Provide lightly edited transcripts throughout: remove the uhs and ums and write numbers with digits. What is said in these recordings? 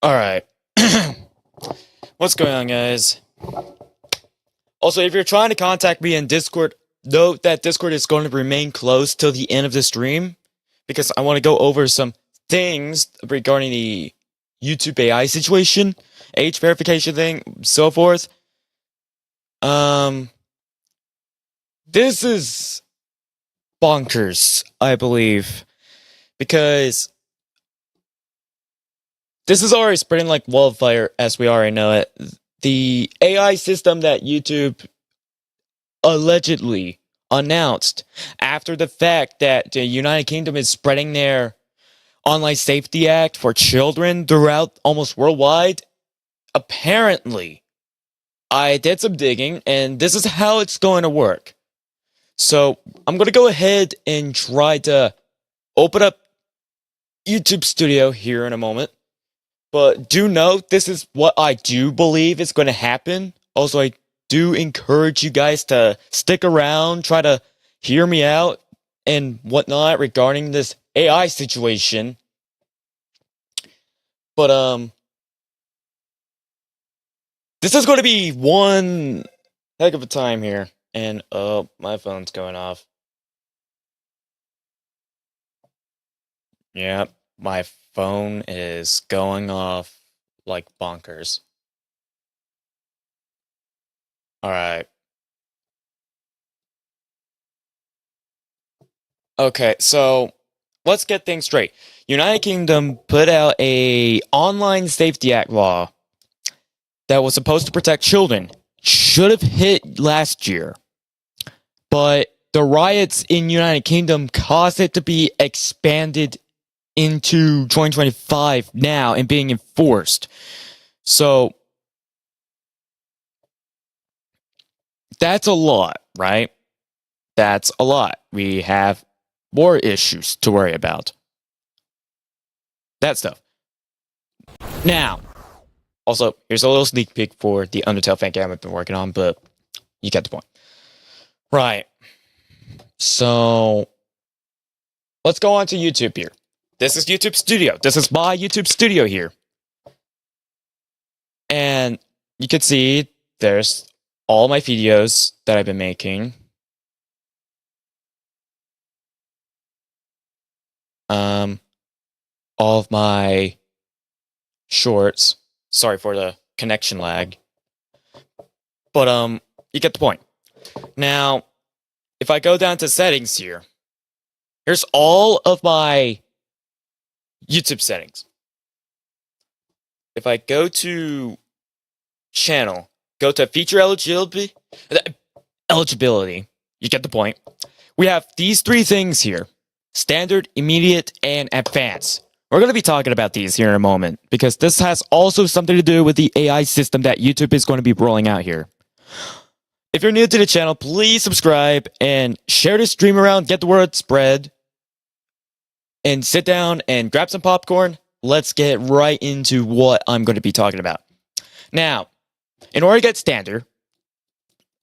Alright. What's going on, guys? Also, if you're trying to contact me in Discord, note that Discord is going to remain closed till the end of the stream, because I want to go over some things regarding the YouTube AI situation, age verification thing, so forth. This is bonkers, I believe, because this is already spreading like wildfire, as we already know it. The AI system that YouTube allegedly announced after the fact that the United Kingdom is spreading their Online Safety Act for children throughout almost worldwide. Apparently, I did some digging, and this is how it's going to work. So, I'm going to go ahead and try to open up YouTube Studio here in a moment. But do note, this is what I do believe is going to happen. Also, I do encourage you guys to stick around, try to hear me out and whatnot regarding this AI situation. But, this is going to be one heck of a time here. And, oh, my phone's going off. Yeah, my phone is going off like bonkers. Alright. Okay, so let's get things straight. United Kingdom put out a Online Safety Act law that was supposed to protect children. Should have hit last year. But the riots in United Kingdom caused it to be expanded into 2025 now and being enforced. So that's a lot, right? That's a lot. We have more issues to worry about. That stuff. Now, also, here's a little sneak peek for the Undertale fan game I've been working on, but you get the point. Right. So, let's go on to YouTube here. This is YouTube Studio. This is my YouTube Studio here. And you can see there's all my videos that I've been making. All of my shorts. Sorry for the connection lag. But, you get the point. Now, if I go down to settings here, here's all of my YouTube settings. If I go to channel, go to feature eligibility, you get the point. We have these three things here: standard, immediate, and advanced. We're going to be talking about these here in a moment, because this has also something to do with the AI system that YouTube is going to be rolling out here. If you're new to the channel, please subscribe and share this stream around, get the word spread, and sit down and grab some popcorn. Let's get right into what I'm going to be talking about. Now, in order to get standard,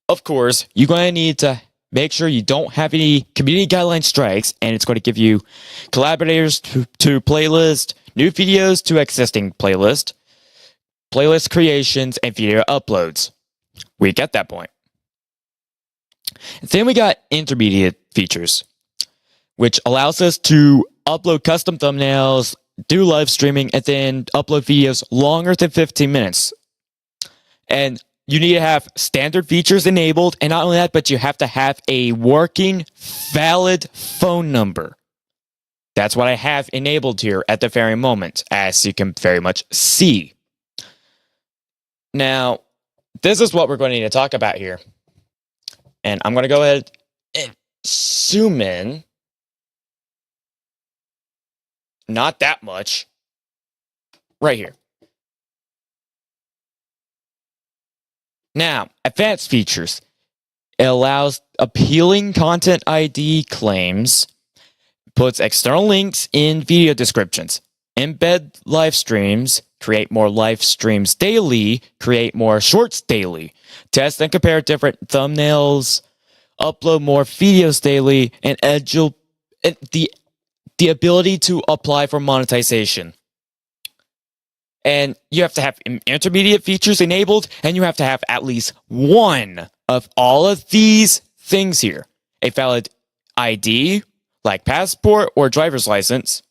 of course, you're going to need to make sure you don't have any community guideline strikes, and it's going to give you collaborators to playlist, new videos to existing playlist creations, and video uploads. We get that point. Then we got intermediate features, which allows us to upload custom thumbnails, do live streaming, and then upload videos longer than 15 minutes. And you need to have standard features enabled, and not only that, but you have to have a working, valid phone number. That's what I have enabled here at the very moment, as you can very much see. Now, this is what we're going to need to talk about here. And I'm going to go ahead and zoom in. Not that much. Right here. Now, advanced features. It allows appealing content ID claims, puts external links in video descriptions, embed live streams, create more live streams daily, create more shorts daily, test and compare different thumbnails, upload more videos daily, and the ability to apply for monetization. And you have to have intermediate features enabled, and you have to have at least one of all of these things here. A valid ID, like passport or driver's license.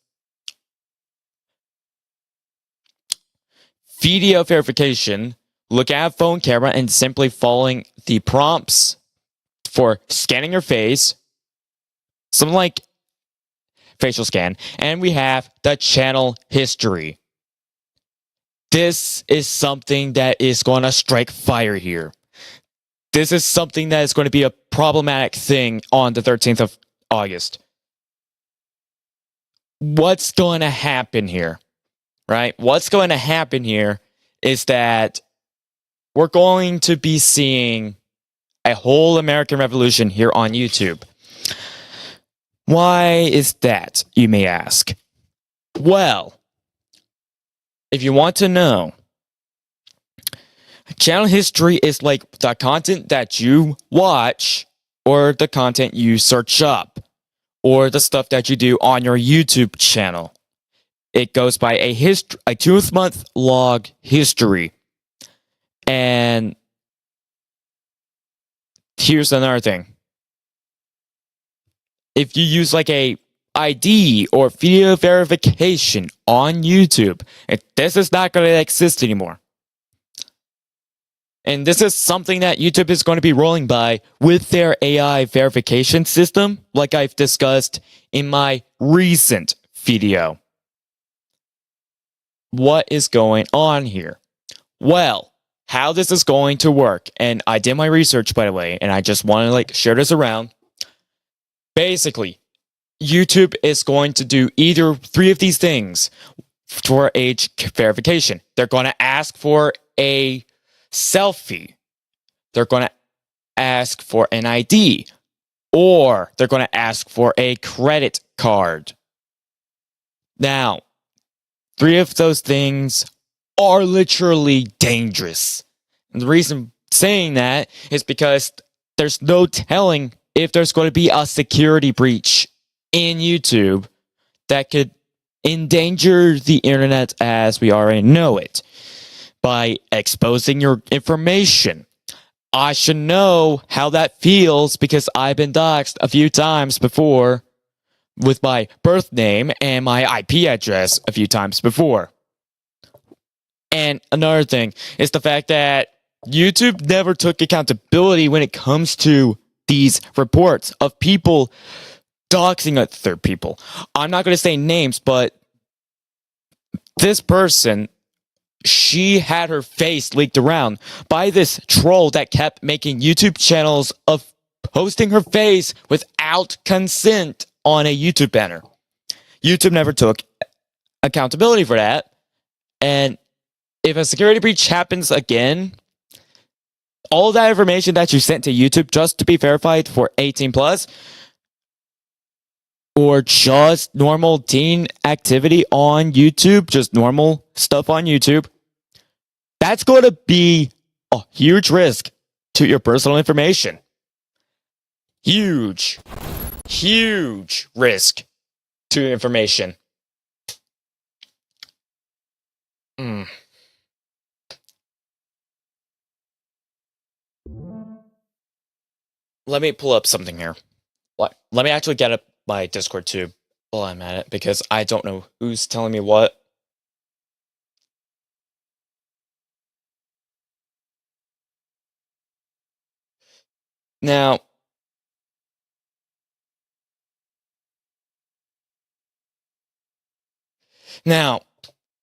Video verification. Look at a phone camera and simply following the prompts for scanning your face. Something like facial scan. And we have the channel history. This is something that is going to strike fire here. This is something that is going to be a problematic thing on the 13th of August. What's going to happen here, right? What's going to happen here is that we're going to be seeing a whole American revolution here on YouTube. Why is that, you may ask? Well, if you want to know, channel history is like the content that you watch or the content you search up or the stuff that you do on your YouTube channel. It goes by a 2-month log history. And here's another thing. If you use like a ID or video verification on YouTube, this is not going to exist anymore. And this is something that YouTube is going to be rolling by with their AI verification system, like I've discussed in my recent video. What is going on here? Well, how this is going to work, and I did my research, by the way, and I just want to share this around. Basically, YouTube is going to do either 3 of these things for age verification. They're going to ask for a selfie. They're going to ask for an ID. Or they're going to ask for a credit card. Now, 3 of those things are literally dangerous. And the reason saying that is because there's no telling if there's going to be a security breach in YouTube that could endanger the internet as we already know it by exposing your information. I should know how that feels because I've been doxxed a few times before with my birth name and my IP address a few times before. And another thing is the fact that YouTube never took accountability when it comes to these reports of people doxing other people. I'm not going to say names, but this person, she had her face leaked around by this troll that kept making YouTube channels of posting her face without consent on a YouTube banner. YouTube never took accountability for that. And if a security breach happens again, all that information that you sent to YouTube just to be verified for 18 plus, or just normal teen activity on YouTube, just normal stuff on YouTube, that's going to be a huge risk to your personal information. Huge risk to your information. Let me pull up something here. Let me actually get up my Discord too while I'm at it, because I don't know who's telling me what. Now,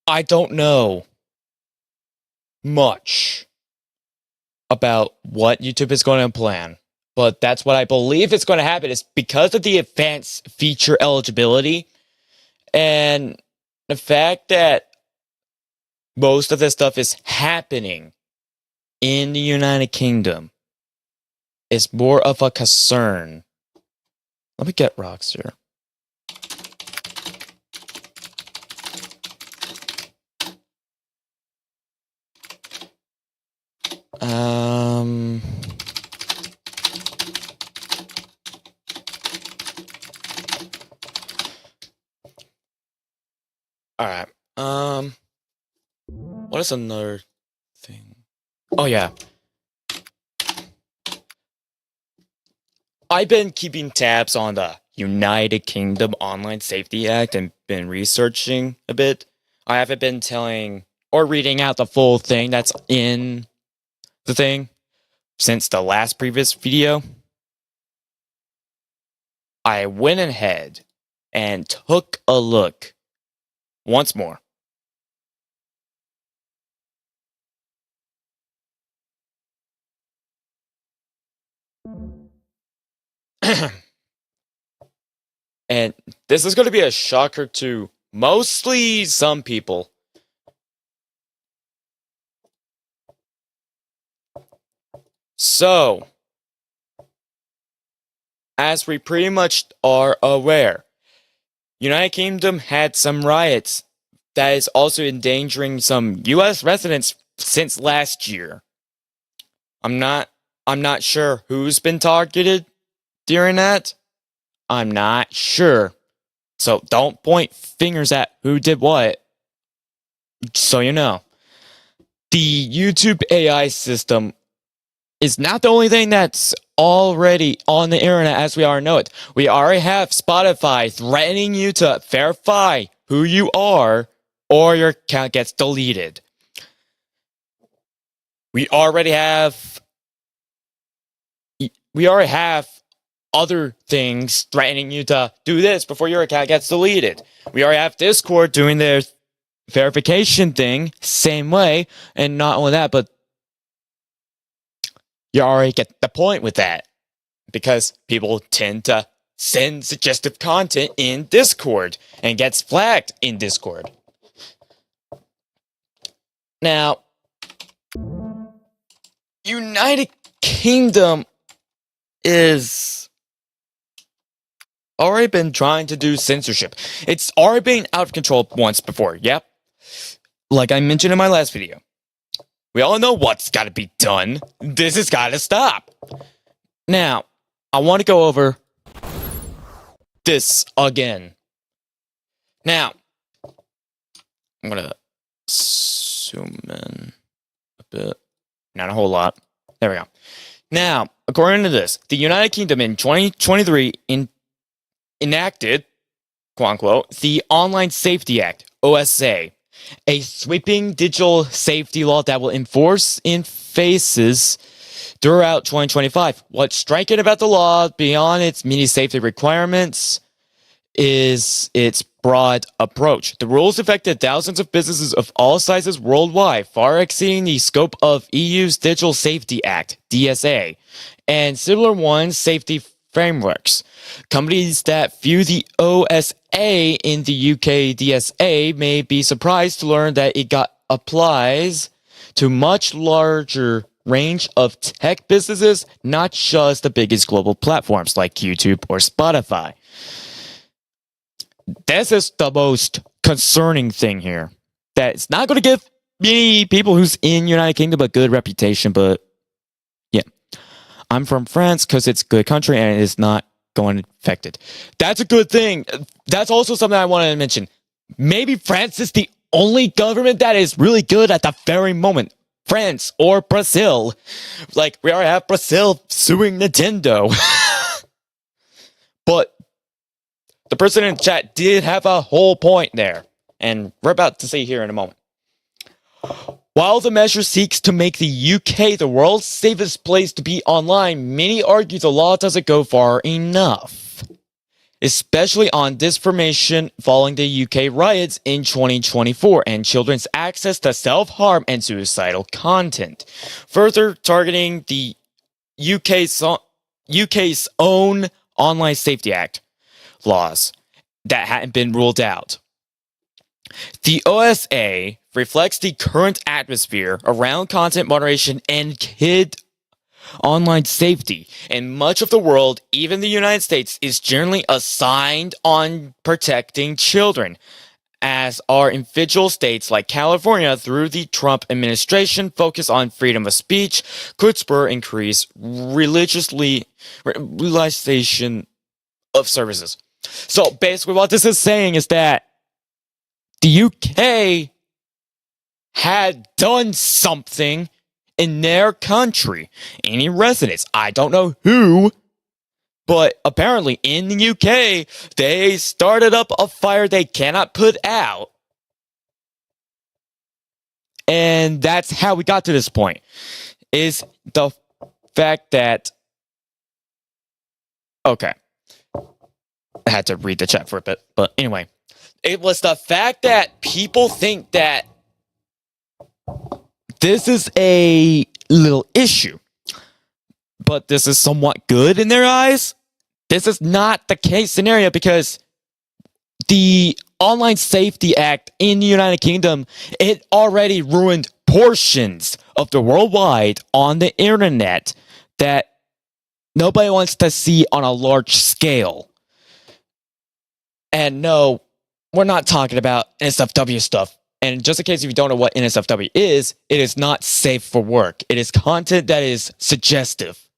I don't know much about what YouTube is going to plan, but that's what I believe is going to happen. Is because of the advanced feature eligibility and the fact that most of this stuff is happening in the United Kingdom is more of a concern. Let me get rocks here. Alright. What is another thing? Oh, yeah. I've been keeping tabs on the United Kingdom Online Safety Act and been researching a bit. I haven't been telling or reading out the full thing that's in the thing since the last previous video. I went ahead and took a look once more. And this is going to be a shocker to mostly some people. So, as we pretty much are aware, United Kingdom had some riots that is also endangering some US residents since last year. I'm not sure who's been targeted during that. I'm not sure. So don't point fingers at who did what. So you know. The YouTube AI system is not the only thing that's already on the internet as we already know it. We already have Spotify threatening you to verify who you are or your account gets deleted. We already have other things threatening you to do this before your account gets deleted. We already have Discord doing their verification thing, same way, and not only that, but you already get the point with that. Because people tend to send suggestive content in Discord and gets flagged in Discord. Now, United Kingdom is already been trying to do censorship. It's already been out of control once before, yep. Like I mentioned in my last video. We all know what's gotta be done. This has gotta stop. Now, I want to go over this again. Now, I'm gonna zoom in a bit. Not a whole lot. There we go. Now, according to this, the United Kingdom in 2023 enacted, quote unquote, the Online Safety Act, OSA, a sweeping digital safety law that will enforce in phases throughout 2025. What's striking about the law, beyond its many safety requirements, is its broad approach. The rules affected thousands of businesses of all sizes worldwide, far exceeding the scope of EU's Digital Safety Act, DSA, and similar ones safety frameworks. Companies that view the OSA in the UK DSA may be surprised to learn that it applies to much larger range of tech businesses, not just the biggest global platforms like YouTube or Spotify. This is the most concerning thing here. That it's not going to give many people who's in United Kingdom a good reputation, but yeah. I'm from France because it's a good country and it is not going affected. That's a good thing. That's also something I wanted to mention. Maybe France is the only government that is really good at the very moment. France or Brazil. Like, we already have Brazil suing Nintendo. But the person in chat did have a whole point there. And we're about to see here in a moment. While the measure seeks to make the UK the world's safest place to be online, many argue the law doesn't go far enough. Especially on disinformation following the UK riots in 2024 and children's access to self-harm and suicidal content. Further targeting the UK's own Online Safety Act laws that hadn't been ruled out. The OSA reflects the current atmosphere around content moderation and kid online safety. In much of the world, even the United States, is generally assigned on protecting children, as are individual states like California. Through the Trump administration, focus on freedom of speech could spur increased realization of services. So basically what this is saying is that the UK had done something in their country. Any residents, I don't know who, but apparently in the UK, they started up a fire they cannot put out. And that's how we got to this point, is the fact that... Okay. I had to read the chat for a bit, but anyway. It was the fact that people think that this is a little issue, but this is somewhat good in their eyes. This is not the case scenario, because the Online Safety Act in the United Kingdom, it already ruined portions of the worldwide on the internet that nobody wants to see on a large scale. And no, we're not talking about NSFW stuff. And just in case if you don't know what NSFW is, it is not safe for work. It is content that is suggestive.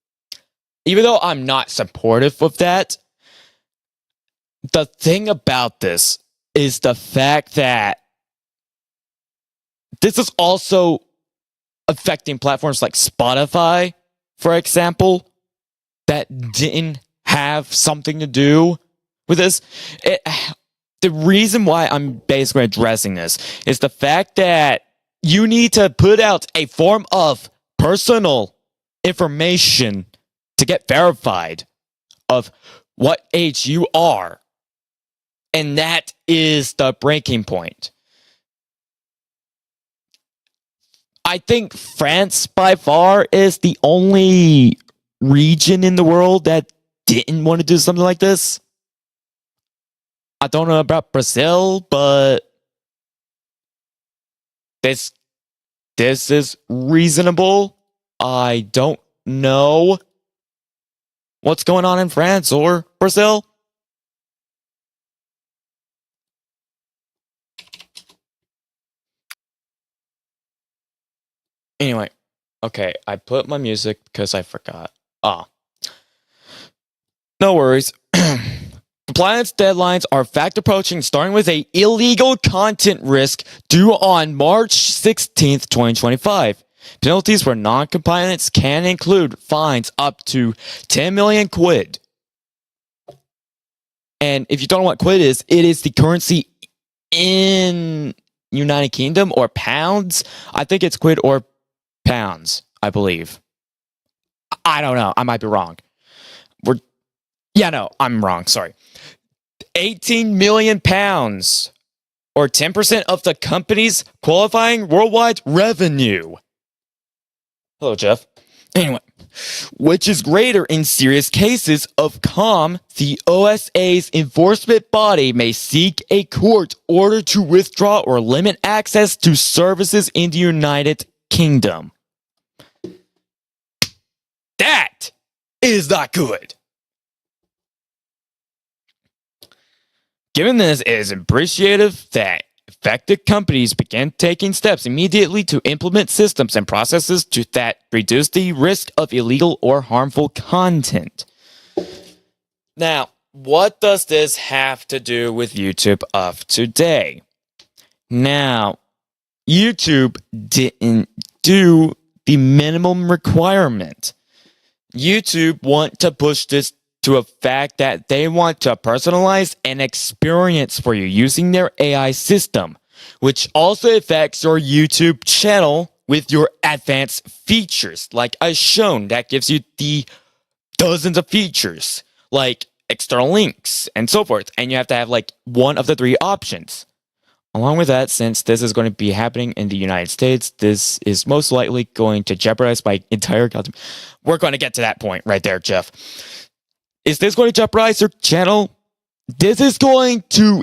Even though I'm not supportive of that, the thing about this is the fact that this is also affecting platforms like Spotify, for example, that didn't have something to do with this. The reason why I'm basically addressing this is the fact that you need to put out a form of personal information to get verified of what age you are. And that is the breaking point. I think France by far is the only region in the world that didn't want to do something like this. I don't know about Brazil, but this is reasonable. I don't know what's going on in France or Brazil. Anyway, okay, I put my music because I forgot. No worries. Compliance deadlines are fast approaching, starting with a illegal content risk due on March 16th, 2025. Penalties for non-compliance can include fines up to 10 million quid. And if you don't know what quid is, it is the currency in United Kingdom, or pounds. I think it's quid or pounds, I believe. I don't know. I might be wrong. I'm wrong. Sorry. 18 million pounds, or 10% of the company's qualifying worldwide revenue. Hello, Jeff. Anyway, which is greater in serious cases of COM, the OSA's enforcement body may seek a court order to withdraw or limit access to services in the United Kingdom. That is not good. Given this, it is appreciative that affected companies began taking steps immediately to implement systems and processes that reduce the risk of illegal or harmful content. Now, what does this have to do with YouTube of today? Now, YouTube didn't do the minimum requirement. YouTube want to push this to a fact that they want to personalize an experience for you using their AI system, which also affects your YouTube channel with your advanced features, like I've shown, that gives you the dozens of features, like external links and so forth, and you have to have like one of the three options. Along with that, since this is going to be happening in the United States, this is most likely going to jeopardize my entire content. We're going to get to that point right there, Jeff. Is this going to jeopardize your channel? This is going to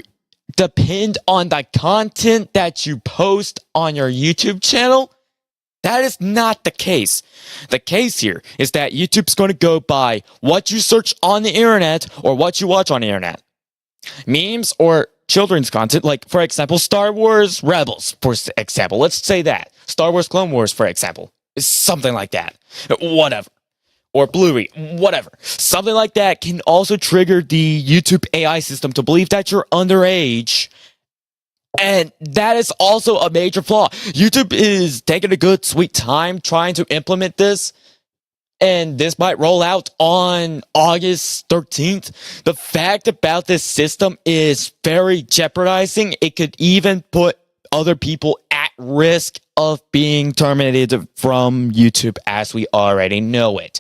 depend on the content that you post on your YouTube channel. That is not the case. The case here is that YouTube's going to go by what you search on the internet or what you watch on the internet. Memes or children's content, like, for example, Star Wars Rebels, for example. Let's say that. Star Wars Clone Wars, for example. Something like that. Whatever. Or Bluey, whatever. Something like that can also trigger the YouTube AI system to believe that you're underage And that is also a major flaw. YouTube is taking a good sweet time trying to implement this. And this might roll out on August 13th. The fact about this system is very jeopardizing. It could even put other people at risk of being terminated from YouTube as we already know it.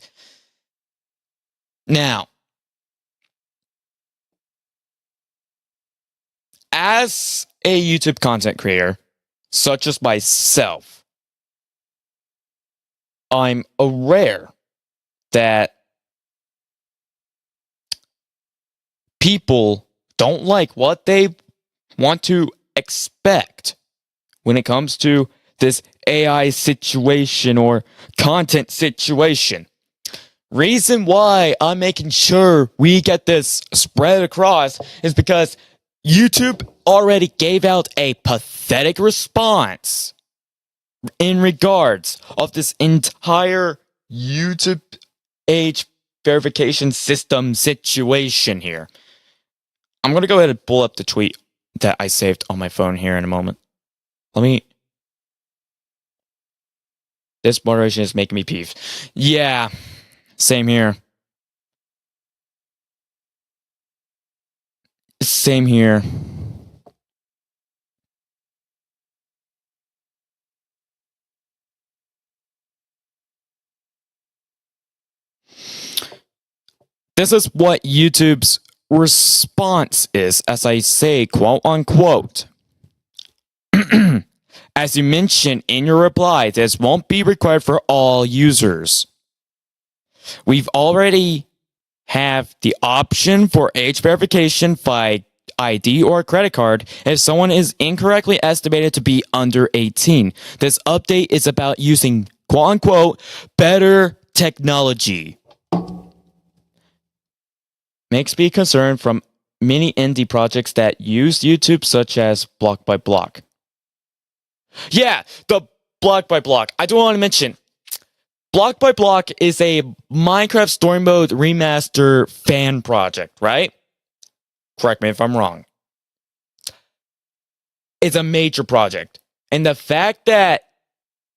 Now, as a YouTube content creator, such as myself, I'm aware that people don't like what they want to expect when it comes to this AI situation or content situation. Reason why I'm making sure we get this spread across is because YouTube already gave out a pathetic response in regards of this entire YouTube age verification system situation here. I'm going to go ahead and pull up the tweet that I saved on my phone here in a moment. This moderation is making me peeved. Yeah, same here. Same here. This is what YouTube's response is, as I say, quote unquote. As you mentioned in your reply, this won't be required for all users. We've already have the option for age verification by ID or credit card if someone is incorrectly estimated to be under 18. This update is about using, quote unquote, better technology. Makes me concerned from many indie projects that use YouTube, such as Block by Block. Yeah, the Block by Block. I do want to mention, Block by Block is a Minecraft Story Mode remaster fan project, right? Correct me if I'm wrong. It's a major project. And the fact that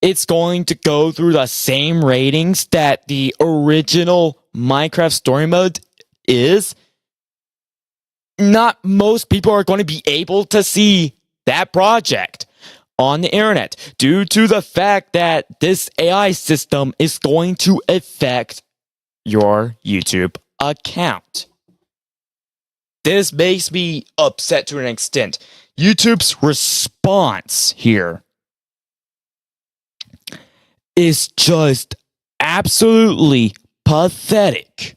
it's going to go through the same ratings that the original Minecraft Story Mode is, not most people are going to be able to see that project on the internet due to the fact that this AI system is going to affect your YouTube account. This makes me upset to an extent. YouTube's response here is just absolutely pathetic.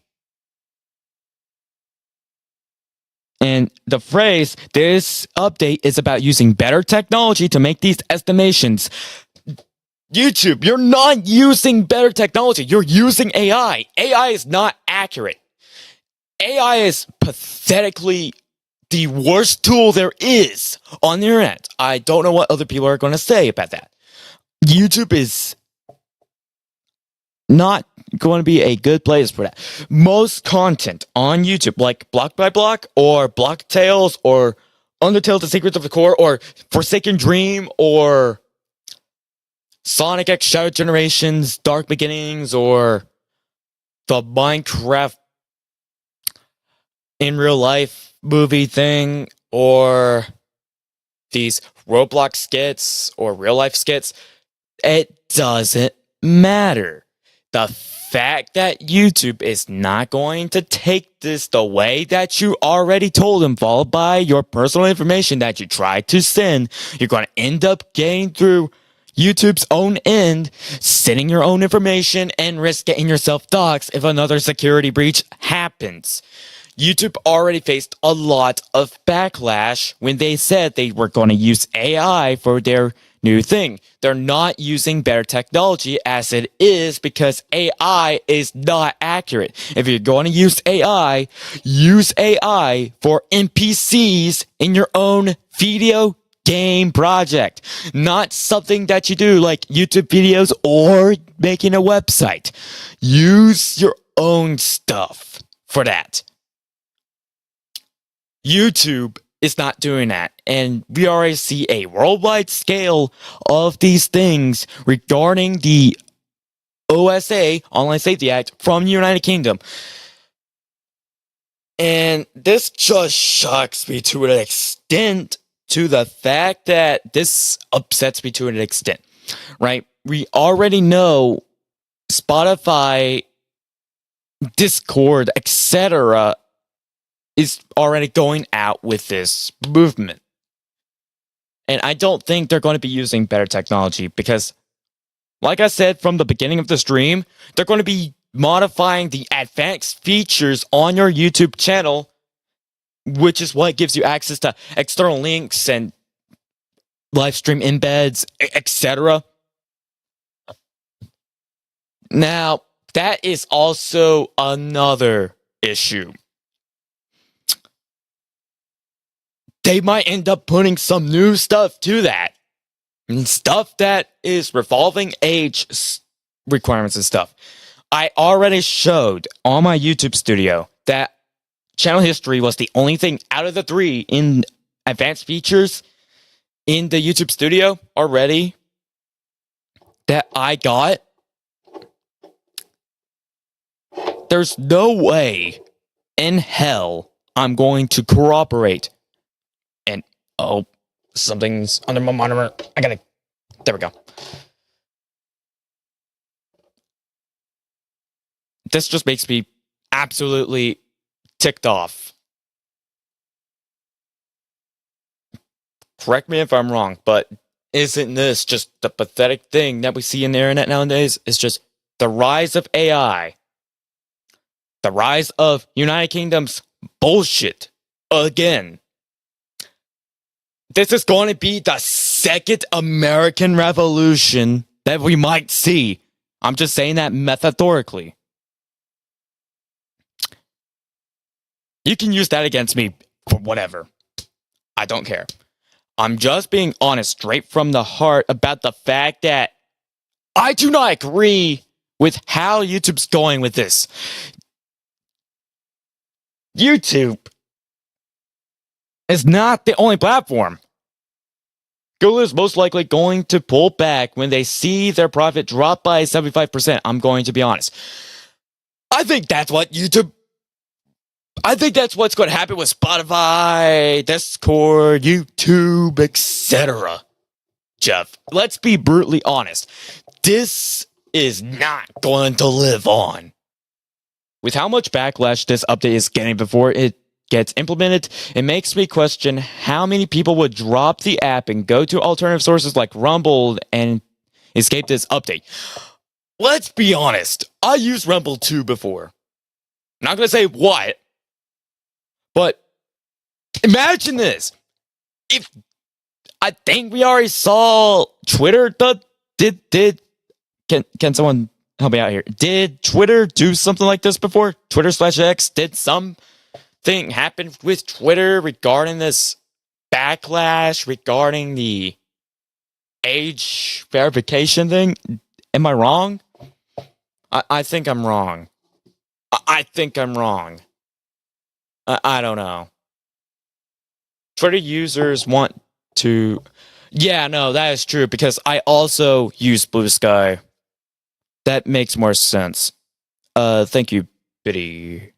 And the phrase, this update is about using better technology to make these estimations. YouTube, you're not using better technology. You're using AI. AI is not accurate. AI is pathetically the worst tool there is on the internet. I don't know what other people are going to say about that. YouTube is not going to be a good place for that. Most content on YouTube, like Block by Block or Block Tales or Undertale: The Secrets of the Core or Forsaken Dream or Sonic X Shadow Generations, Dark Beginnings, or the Minecraft in real life movie thing, or these Roblox skits or real life skits, it doesn't matter. The fact that YouTube is not going to take this the way that you already told them, followed by your personal information that you tried to send, you're going to end up getting through YouTube's own end, sending your own information, and risk getting yourself doxxed if another security breach happens. YouTube already faced a lot of backlash when they said they were going to use AI for their new thing. They're not using better technology as it is because AI is not accurate. If you're going to use AI for NPCs in your own video game project, not something that you do like YouTube videos or making a website. Use your own stuff for that. YouTube is not doing that. And we already see a worldwide scale of these things regarding the OSA, Online Safety Act, from the United Kingdom. And this just shocks me to an extent, to the fact that this upsets me to an extent, right? We already know Spotify, Discord, etc. is already going out with this movement. And I don't think they're going to be using better technology because, like I said from the beginning of the stream, they're going to be modifying the advanced features on your YouTube channel, which is what gives you access to external links and live stream embeds, etc. Now, that is also another issue. They might end up putting some new stuff to that. And stuff that is revolving age requirements and stuff. I already showed on my YouTube studio that channel history was the only thing out of the 3 in advanced features in the YouTube studio already that I got. There's no way in hell I'm going to cooperate. And, oh, something's under my monitor. There we go. This just makes me absolutely ticked off. Correct me if I'm wrong, but isn't this just the pathetic thing that we see in the internet nowadays? It's just the rise of AI. The rise of United Kingdom's bullshit again. This is going to be the second American Revolution that we might see. I'm just saying that metaphorically. You can use that against me for whatever. I don't care. I'm just being honest straight from the heart about the fact that I do not agree with how YouTube's going with this. YouTube is not the only platform. Google is most likely going to pull back when they see their profit drop by 75%. I'm going to be honest. I think that's what's going to happen with Spotify, Discord, YouTube, etc. Jeff, let's be brutally honest. This is not going to live on. With how much backlash this update is getting before it gets implemented, it makes me question how many people would drop the app and go to alternative sources like Rumble and escape this update. Let's be honest. I used Rumble too before. I'm not going to say what, but imagine this. If I think we already saw Twitter can someone help me out here? Did Twitter do something like this before? Twitter/X, did something happen with Twitter regarding this backlash regarding the age verification thing? Am I wrong? I think I'm wrong. I think I'm wrong. I don't know. Twitter users want to... Yeah, no, that is true because I also use Blue Sky. That makes more sense. Thank you, Biddy.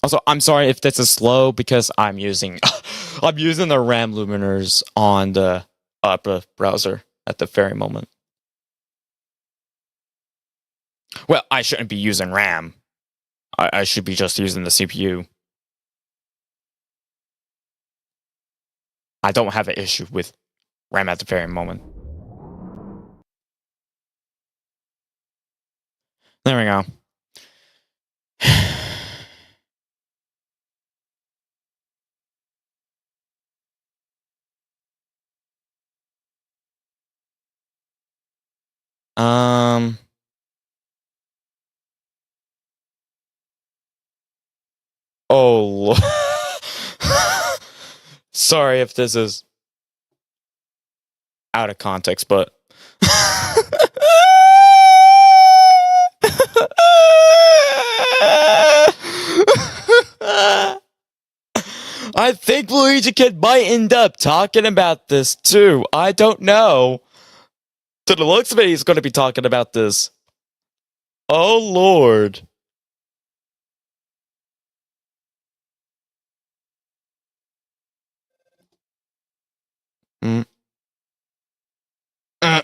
Also, I'm sorry if this is slow because I'm using the RAM luminars on the Opera browser at the very moment. Well, I shouldn't be using RAM. I should be just using the CPU. I don't have an issue with RAM at the very moment. There we go. Oh, sorry if this is out of context, but I think Luigi Kid might end up talking about this too. I don't know. To the looks of it, he's going to be talking about this. Oh, Lord. Mm. All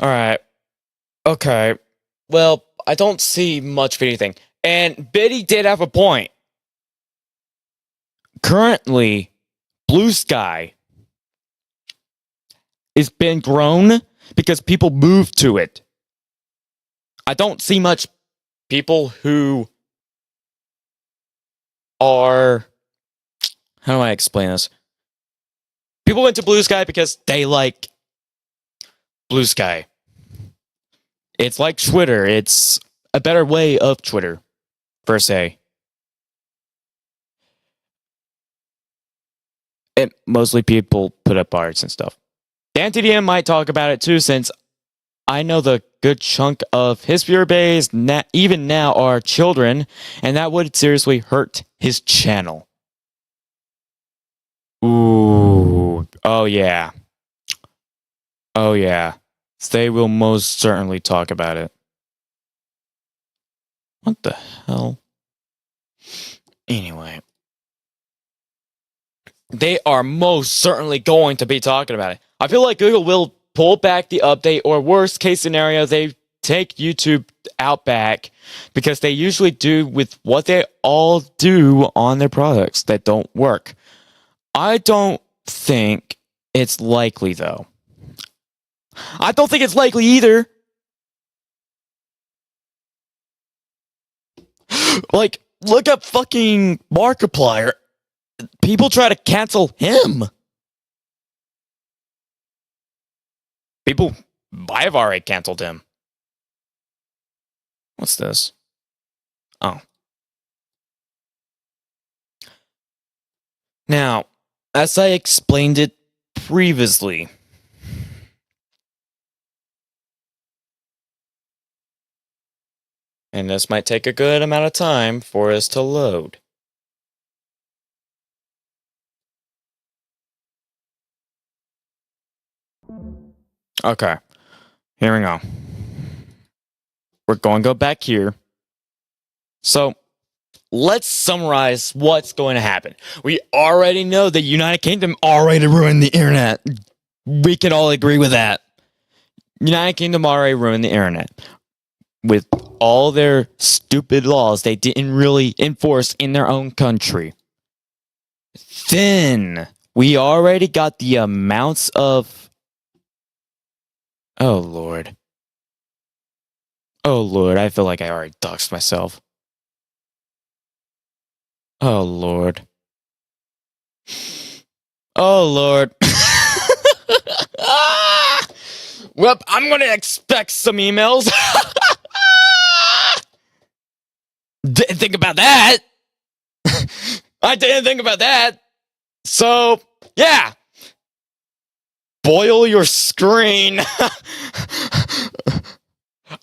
right. Okay. Well, I don't see much of anything. And Biddy did have a point. Currently, Blue Sky is been grown because people move to it. I don't see much people who are... How do I explain this? People went to Blue Sky because they like Blue Sky. It's like Twitter. It's a better way of Twitter, per se. And mostly people put up arts and stuff. Dan TDM might talk about it too, since I know the good chunk of his viewer base, even now, are children, and that would seriously hurt his channel. Ooh. Oh, yeah. Oh, yeah. They will most certainly talk about it. What the hell? Anyway. They are most certainly going to be talking about it. I feel like Google will pull back the update, or worst case scenario, they take YouTube out back, because they usually do with what they all do on their products that don't work. I don't think it's likely, though. I don't think it's likely either. Like, look at fucking Markiplier. People try to cancel him. I've already canceled him. What's this? Oh. Now, as I explained it previously, and this might take a good amount of time for us to load. Okay, here we go. We're going to go back here. So, let's summarize what's going to happen. We already know the United Kingdom already ruined the internet. We can all agree with that. United Kingdom already ruined the internet. With all their stupid laws they didn't really enforce in their own country. Then, we already got the amounts of... Oh, Lord. Oh, Lord, I feel like I already doxed myself. Oh, Lord. Oh, Lord. Well, I'm gonna expect some emails. Didn't think about that. I didn't think about that. So, yeah. Boil your screen.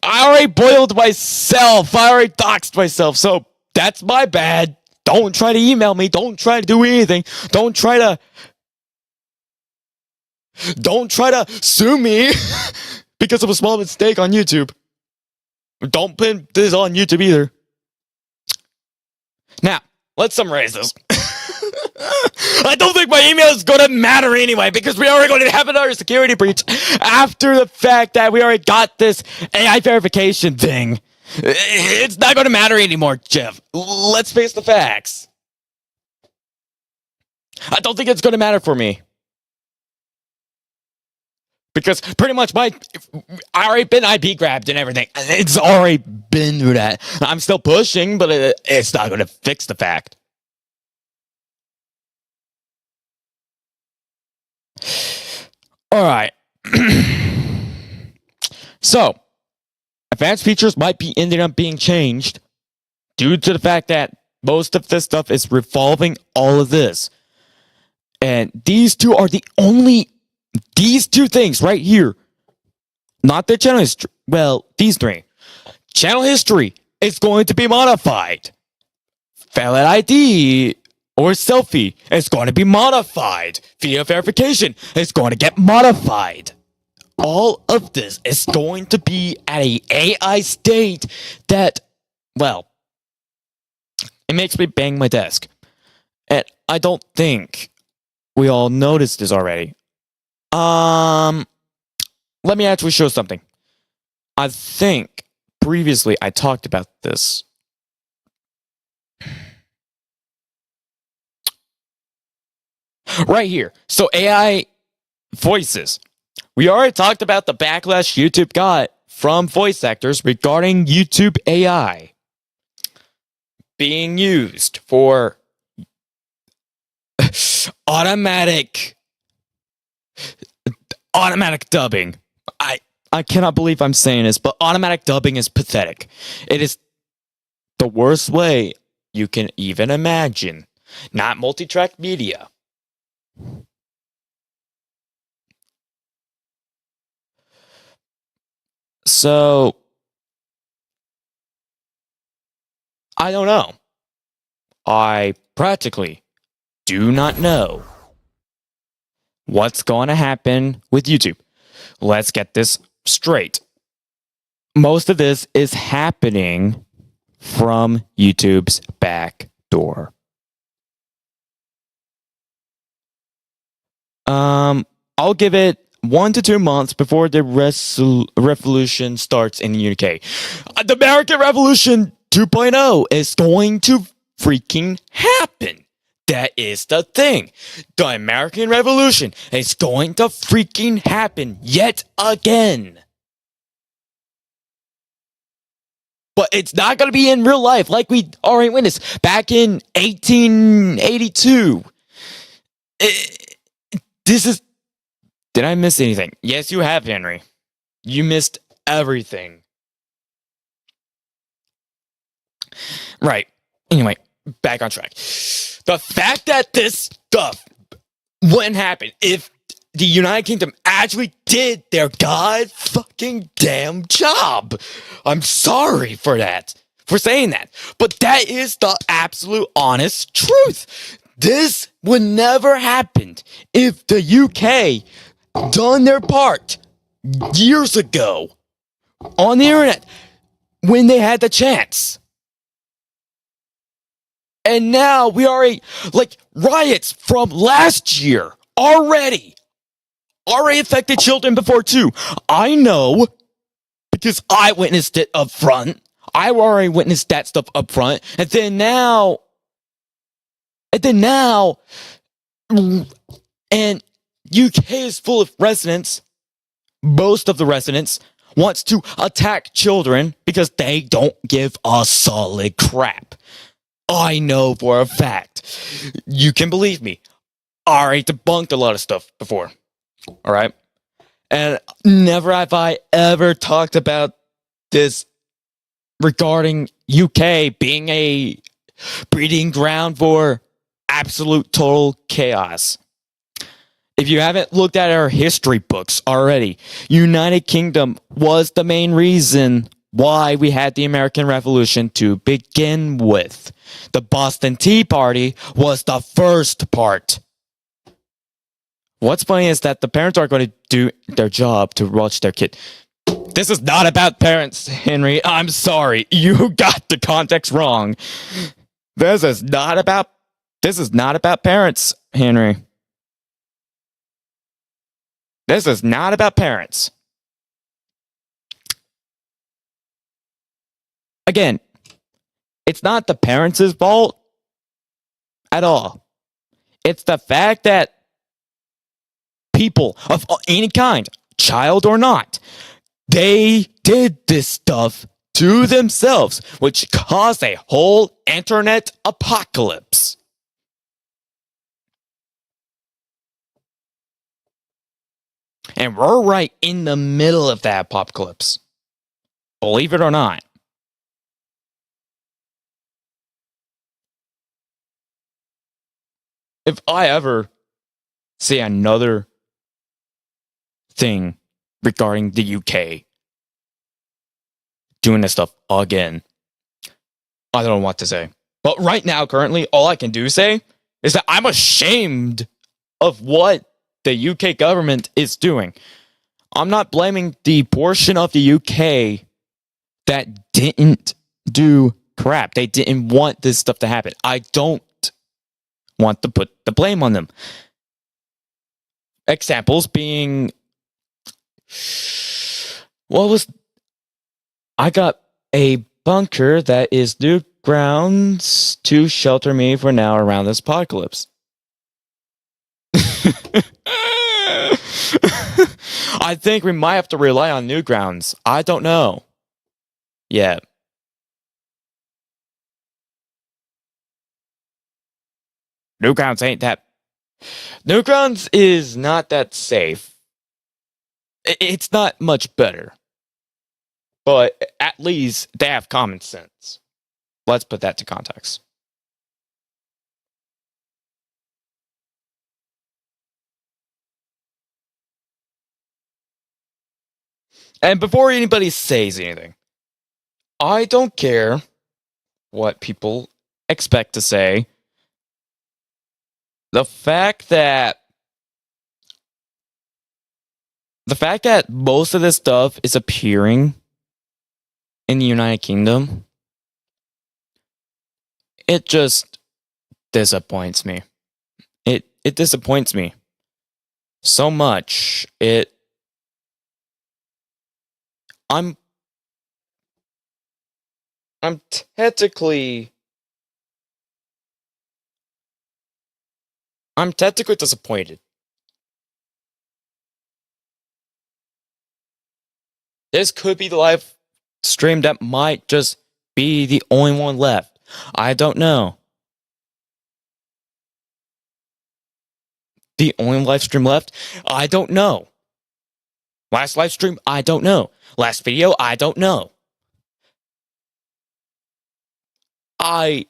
I already boiled myself. I already doxed myself. So, that's my bad. Don't try to email me. Don't try to do anything. Don't try to sue me because of a small mistake on YouTube. Don't put this on YouTube either. Now, let's summarize this. I don't think my email is going to matter anyway, because we already going to have another security breach after the fact that we already got this AI verification thing. It's not going to matter anymore, Jeff. Let's face the facts. I don't think it's going to matter for me. Because pretty much I already been IP grabbed and everything. It's already been through that. I'm still pushing, but it's not going to fix the fact. Alright. So, advanced features might be ending up being changed due to the fact that most of this stuff is revolving all of this. And these two things right here. Not the channel history. Well, these three. Channel history is going to be modified. Valid ID or selfie is going to be modified. Video verification is going to get modified. All of this is going to be at an AI state that, well, it makes me bang my desk. And I don't think we all noticed this already. Let me actually show something. I think previously I talked about this. Right here. So AI voices. We already talked about the backlash YouTube got from voice actors regarding YouTube AI being used for automatic dubbing. I cannot believe I'm saying this, but automatic dubbing is pathetic. It is the worst way you can even imagine. Not multi-track media. So, I don't know. I practically do not know what's going to happen with YouTube. Let's get this straight. Most of this is happening from YouTube's back door. I'll give it 1 to 2 months before the revolution starts in the UK. The American Revolution 2.0 is going to freaking happen. That is the thing. The American Revolution is going to freaking happen yet again. But it's not going to be in real life like we already witnessed back in 1882. Did I miss anything? Yes, you have, Henry. You missed everything. Right. Anyway, back on track. The fact that this stuff wouldn't happen if the United Kingdom actually did their god fucking damn job. I'm sorry for that, for saying that. But that is the absolute honest truth. This would never happen if the UK done their part years ago on the internet when they had the chance. And now we are riots from last year already affected children before too. I know because I witnessed it up front. I already witnessed that stuff up front. And then now, and UK is full of residents. Most of the residents wants to attack children because they don't give a solid crap. I know for a fact. You can believe me. I already debunked a lot of stuff before. Alright? And never have I ever talked about this regarding UK being a breeding ground for absolute total chaos. If you haven't looked at our history books already, United Kingdom was the main reason why we had the American Revolution to begin with. The Boston Tea Party was the first part. What's funny is that the parents are going to do their job to watch their kid. This is not about parents, Henry. I'm sorry. You got the context wrong. This is not about parents, Henry. This is not about parents. Again, it's not the parents' fault at all. It's the fact that people of any kind, child or not, they did this stuff to themselves, which caused a whole internet apocalypse. And we're right in the middle of that apocalypse. Believe it or not. If I ever see another thing regarding the UK doing this stuff again, I don't know what to say. But right now, currently, all I can do say is that I'm ashamed of what the UK government is doing. I'm not blaming the portion of the UK that didn't do crap. They didn't want this stuff to happen. I don't want to put the blame on them. Examples being, I got a bunker that is new grounds to shelter me for now around this apocalypse. I think we might have to rely on Newgrounds. I don't know. Yeah. Newgrounds is not that safe. It's not much better. But at least they have common sense. Let's put that to context. And before anybody says anything, I don't care what people expect to say. The fact that most of this stuff is appearing in the United Kingdom, it just disappoints me. It disappoints me so much. I'm technically disappointed. This could be the live stream that might just be the only one left. I don't know. The only live stream left? I don't know. Last live stream? I don't know. Last video? I don't know. I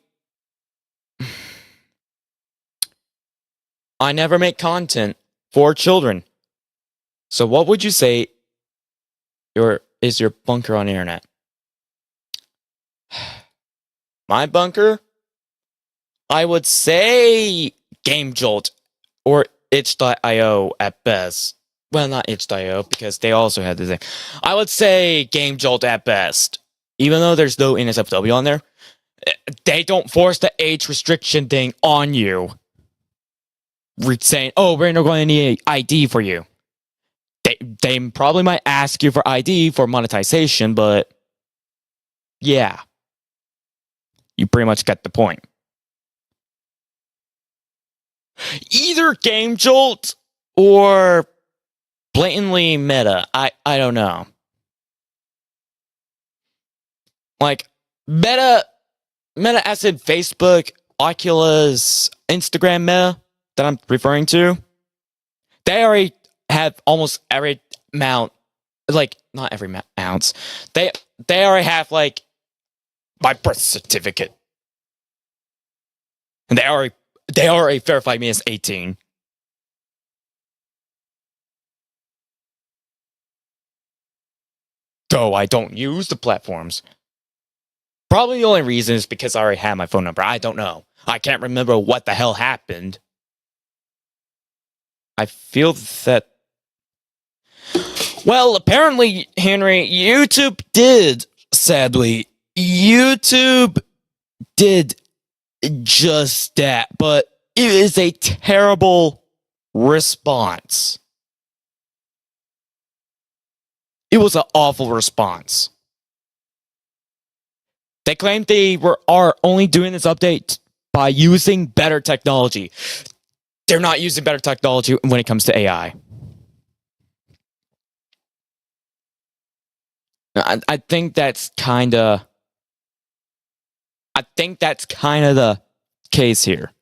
never make content for children. So what would you say is your bunker on the internet? My bunker? I would say Game Jolt or itch.io at best. Well, not itch.io because they also had the same. I would say Game Jolt at best. Even though there's no NSFW on there, they don't force the age restriction thing on you. Saying, oh, we're not going to need an ID for you. They probably might ask you for ID for monetization, but yeah. You pretty much get the point. Either Game Jolt or blatantly Meta. I don't know. Like Meta as in Facebook, Oculus, Instagram Meta that I'm referring to. They already have almost every amount, like not every ounce. They already have like my birth certificate, and they already verified me as 18. Though I don't use the platforms. Probably the only reason is because I already had my phone number. I don't know. I can't remember what the hell happened. I feel that. Well, apparently, Henry, YouTube did just that, but it is a terrible response. It was an awful response. They claimed they are only doing this update by using better technology. They're not using better technology when it comes to AI. I think that's kind of the case here.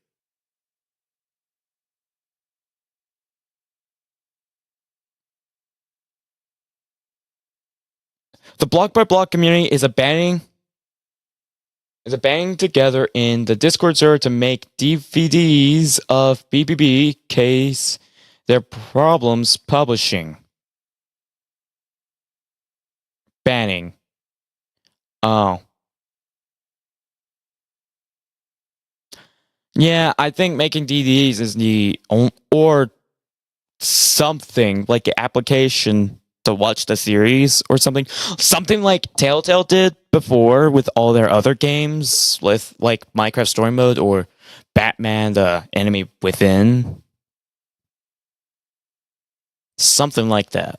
The block by block community is banding together in the Discord server to make DVDs of BBB case their problems publishing. Banning. Oh. Yeah, I think making DVDs is or something like an application to watch the series or something like Telltale did before with all their other games with like Minecraft Story Mode or Batman the Enemy Within, something like that.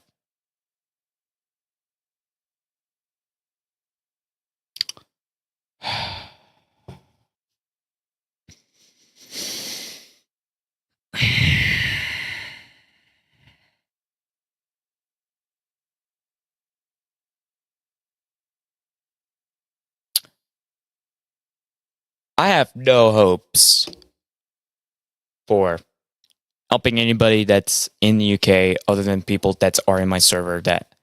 I have no hopes for helping anybody that's in the UK other than people that are in my server that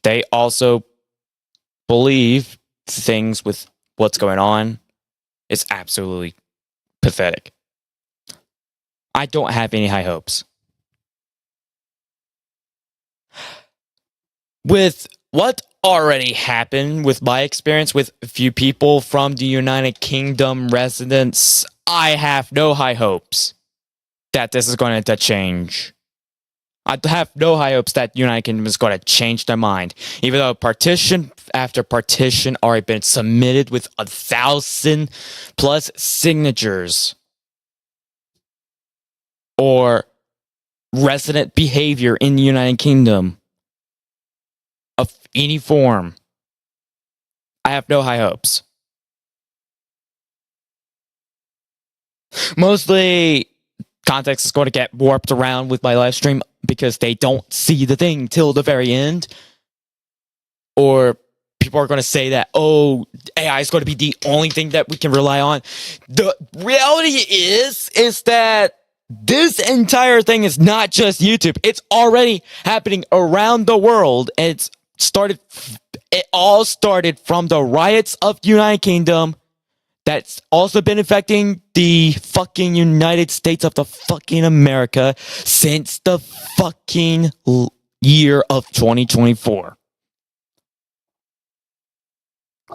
they also believe things with what's going on is absolutely pathetic. I don't have any high hopes. With what already happened with my experience with a few people from the United Kingdom residents, I have no high hopes that this is going to change. I have no high hopes that United Kingdom is going to change their mind. Even though partition after partition already been submitted with 1,000+ signatures. Or resident behavior in the United Kingdom of any form. I have no high hopes. Mostly, context is going to get warped around with my live stream because they don't see the thing till the very end. Or people are going to say that, oh, AI is going to be the only thing that we can rely on. The reality is that this entire thing is not just YouTube. It's already happening around the world. And it all started from the riots of the United Kingdom. That's also been affecting the fucking United States of the fucking America since the fucking year of 2024.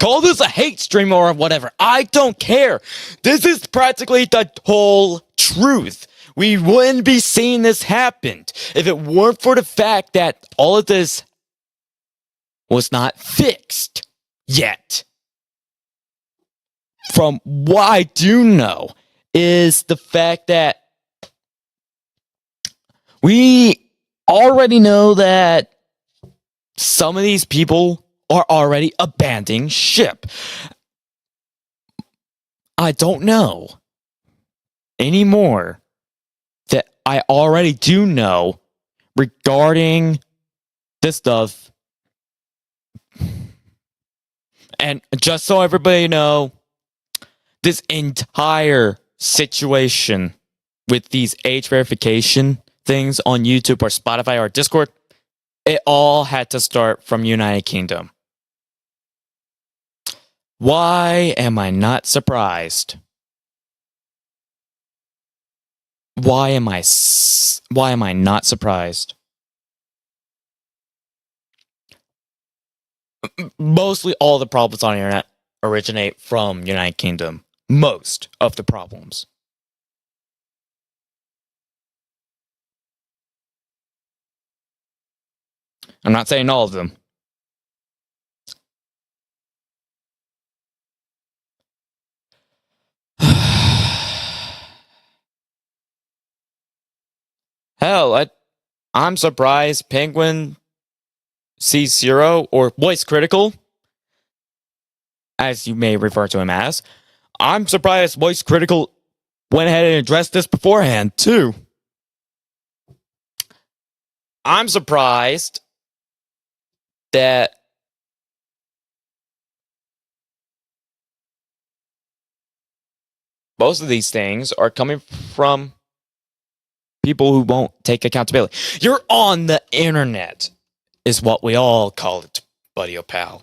Call this a hate stream or whatever. I don't care. This is practically the whole truth. We wouldn't be seeing this happen if it weren't for the fact that all of this was not fixed yet. From what I do know is the fact that we already know that some of these people are already abandoning ship. I don't know anymore that I already do know regarding this stuff. And just so everybody know, this entire situation with these age verification things on YouTube or Spotify or Discord, it all had to start from United Kingdom. Why am I not surprised? Why am I not surprised? Mostly all the problems on the internet originate from United Kingdom. Most of the problems. I'm not saying all of them. Hell, I'm surprised Penguin C0 or Voice Critical, as you may refer to him as, I'm surprised Voice Critical went ahead and addressed this beforehand, too. I'm surprised that most of these things are coming from people who won't take accountability. You're on the internet, is what we all call it, buddy-o pal.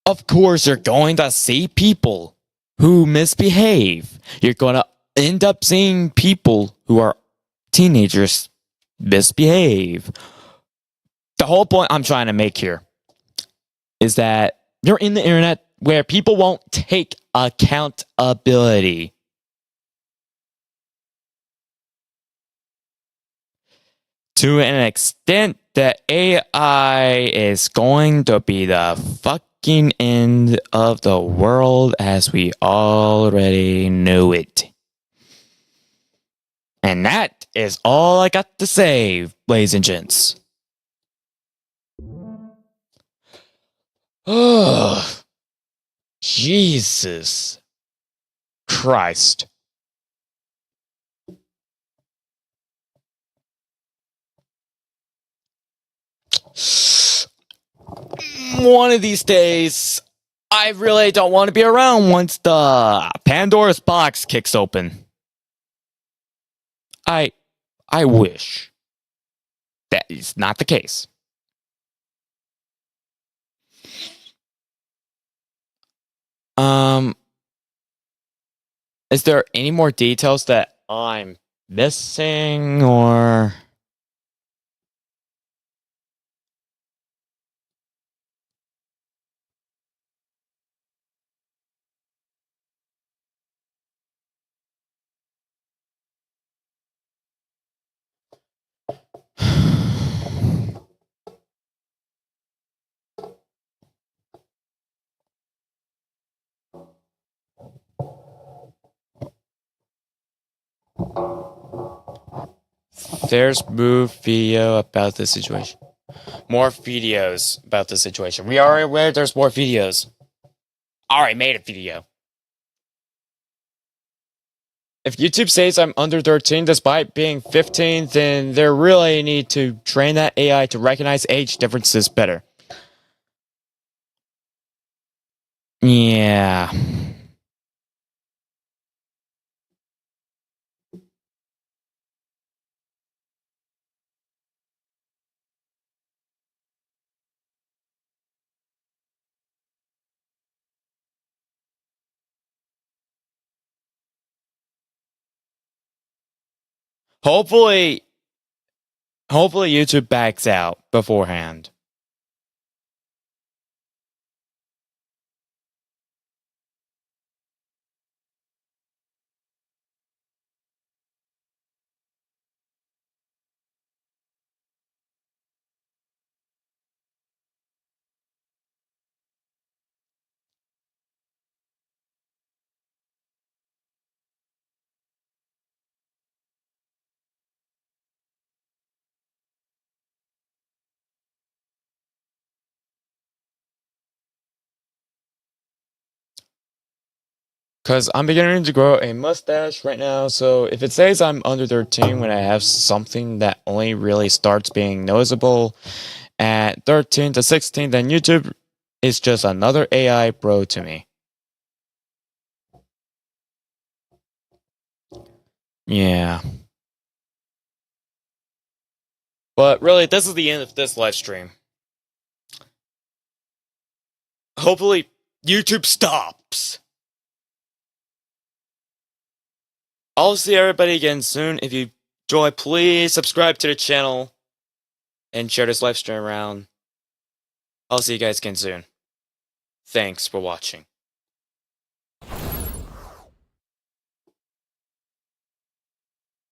Of course, you're going to see people who misbehave. You're going to end up seeing people who are teenagers misbehave. The whole point I'm trying to make here is that you're in the internet where people won't take accountability. To an extent that AI is going to be the fucking end of the world as we already knew it. And that is all I got to say, ladies and gents. Oh, Jesus Christ. One of these days, I really don't want to be around once the Pandora's box kicks open. I wish that is not the case. Is there any more details that I'm missing or? There's more video about the situation. More videos about the situation. We are aware there's more videos. Alright, made a video. If YouTube says I'm under 13 despite being 15, then they really need to train that AI to recognize age differences better. Yeah. Hopefully YouTube backs out beforehand. Because I'm beginning to grow a mustache right now, so if it says I'm under 13 when I have something that only really starts being noticeable at 13 to 16, then YouTube is just another AI bro to me. Yeah. But really, this is the end of this live stream. Hopefully, YouTube stops. I'll see everybody again soon. If you enjoy, please subscribe to the channel and share this live stream around. I'll see you guys again soon. Thanks for watching.